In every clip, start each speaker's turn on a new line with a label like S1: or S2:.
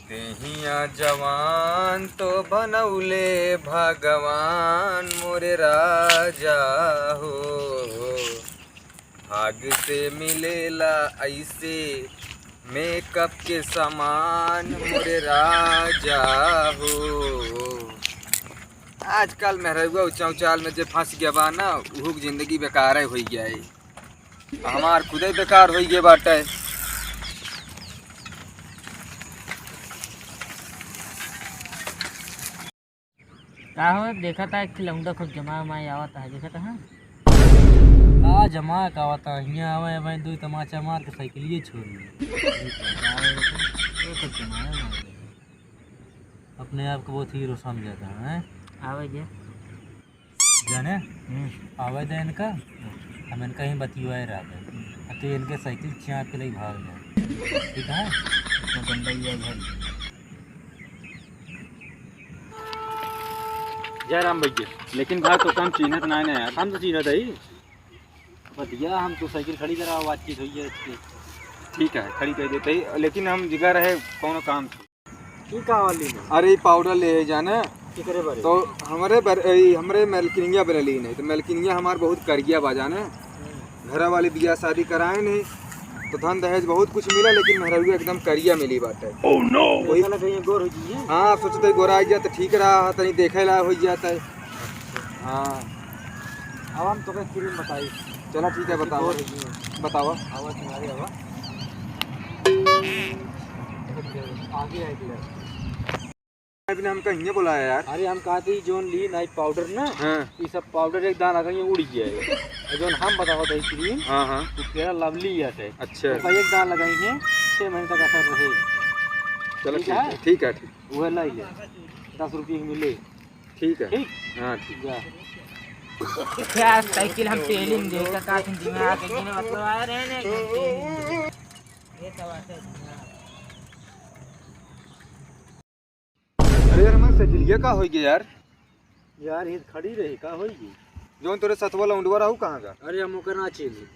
S1: देहिया जवान तो बनौले भगवान मोरे राजा हो। भाग से मिलेला ऐसे मेकअप के सामान मोरे राजा हो। आजकल मेहरुआ ऊंचाल में जो फंस गया बा ना उहू की जिंदगी बेकार हो गया है। हमार खुदे बेकार हो गए बाटे।
S2: का हो देखा था कि लौंडा खूब जमा उमा आवत है देखा था।
S3: का जमा का आवता हियां आवे भाई दो तमाचा मार के साइकिलिए छोड़ अपने आप को बहुत हीरो समझता है।
S2: आवे जे
S3: जाने आवे दे इनका हम इनका ही बतिवाए रहा तो इनके साइकिल चाँप के लिए भाग जाए ठीक है।
S2: तो गंदा ही है घर
S1: जय राम भैया। लेकिन भाई तो हम चीनत ना है यार। हम तो चीनत है ही
S3: बतिया हम तो साइकिल खड़ी करा बातचीत हुई है इसकी।
S1: ठीक है खड़ी कर देते ही। लेकिन हम जिगर रहे कौन काम थे
S3: की का वाली में
S1: अरे पाउडर ले जाना
S3: की करे बारे
S1: तो हमरे मेलकिनिया बरली नहीं तो मेलकिनिया हमार बहुत करिया बाजाने घर वाली बिया शादी कराए नहीं तो धन दहेज बहुत कुछ मिला लेकिन मेहरुआ एकदम करिया मिली बात है।
S3: ओह नो वही वाला कहीं गोर हो जी।
S1: हाँ सोचते गोरा आ गया तो ठीक रहा तनी देखे ला हो जाता है। हाँ
S3: अब हम तो क्रीम बताई
S1: चला ठीक है बताओ बताओ।
S3: आवाज तुम्हारी आवा आगे है
S1: अभी हमका हियाँ बुलाया यार।
S3: अरे हम कहते ही जोन ली नाइट पाउडर ना
S1: हाँ
S3: ये सब पाउडर एक दाना कहीं उड़ गया है जोन हम बताओ तो क्रीम
S1: हाँ हाँ
S3: तो तेरा लवली है।
S1: अच्छा
S3: तो एक दाना लगाई है 6 महीने तक असर रहे।
S1: चलो ठीक है ठीक है ठीक
S3: वह लाई ले 10 रुपये की मिले
S1: ठीक है
S3: ठीक।
S1: हाँ ठीक
S3: जा
S2: क्या साइकिल हम पहले में देखा का दिमाग के ने मतलब आ रहे ने ये सब आते
S1: अरे यार हमारे सजिलिया का हो गया यार।
S3: यार ये खड़ी रही का होगी
S1: जोन तोरे सतवा लौंडवा रहू कहाँ का।
S3: अरे हम ओकर ना चीनी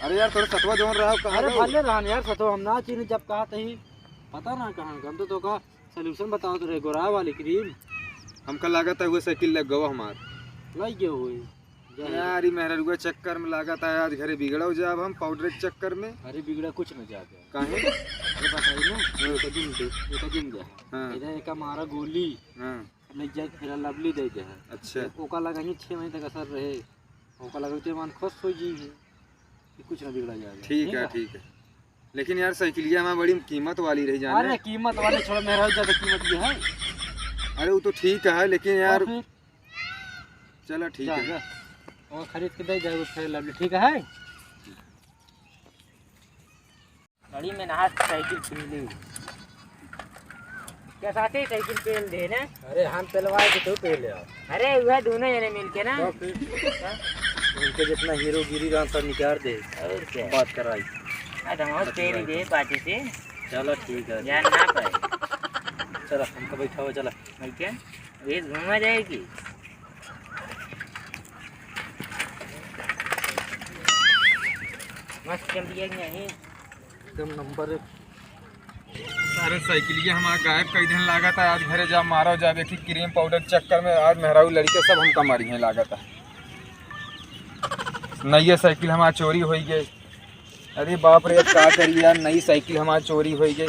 S1: अरे यार तोरे सतवा जोन रहू कहाँ
S3: अरे
S1: रहू?
S3: भले रहन यार सतो हम ना चीनी जब कहा तही पता ना कहाँ हम तो का सॉल्यूशन बताओ तो रे गोरा वाली क्रीम
S1: हमका लागत है वो साइकिल लग गवा हमार
S3: लग गए हुए
S1: यार ये मेहरुआ चक्कर में लागत है आज घरे बिगड़ो जाब हम पाउडर के चक्कर में।
S3: अरे बिगड़ा कुछ न जाता
S1: काहे
S3: अरे बताइए ना एक दिन जा
S1: हाँ
S3: इधर एक मारा गोली
S1: हाँ
S3: लग जाए फिर लवली दे दे है
S1: अच्छा
S3: ओका लगा 6 महीने तक असर रहे ओका लगा तो मन खुश हो जी है कि कुछ ना बिगड़ा जाएगा।
S1: ठीक है लेकिन यार साइकिलिया हमारा बड़ी कीमत वाली रही जाने।
S3: अरे कीमत वाले छोड़ मेरा ज्यादा कीमत की है।
S1: अरे वो तो ठीक है लेकिन यार
S3: और फिर
S1: चलो ठीक
S3: जा,
S1: है
S3: जा। और खरीद के दे जाए फिर लवली ठीक है।
S2: गाड़ी में नहा साइकिल पहले क्या साथे साइकिल पहल दे ना।
S3: अरे हम पहलवाए के तो पहले आओ
S2: अरे वह दोनों जने मिलके ना
S3: तो फिर उनके जितना हीरोगिरी रहा सब निकाल दे
S2: और क्या
S3: बात कराई।
S2: धमाल तेरी दे पाचे से
S3: चलो ठीक है
S2: जान ना पाए
S3: चलो हमको बैठाओ चलो
S2: क्या ये घूमा जाएगी। मस्त चल दिया नहीं
S3: एकदम नंबर।
S1: अरे साइकिलिया हमारा गायब कई दिन लागत है आज घरे जा मारो जावे कि क्रीम पाउडर के चक्कर में आज मेहराऊ लड़के सब हमका मारी है लागत है। नई साइकिल हमारा चोरी हो गई। अरे बाप रे का करिए यार नई साइकिल हमारा चोरी हो गई।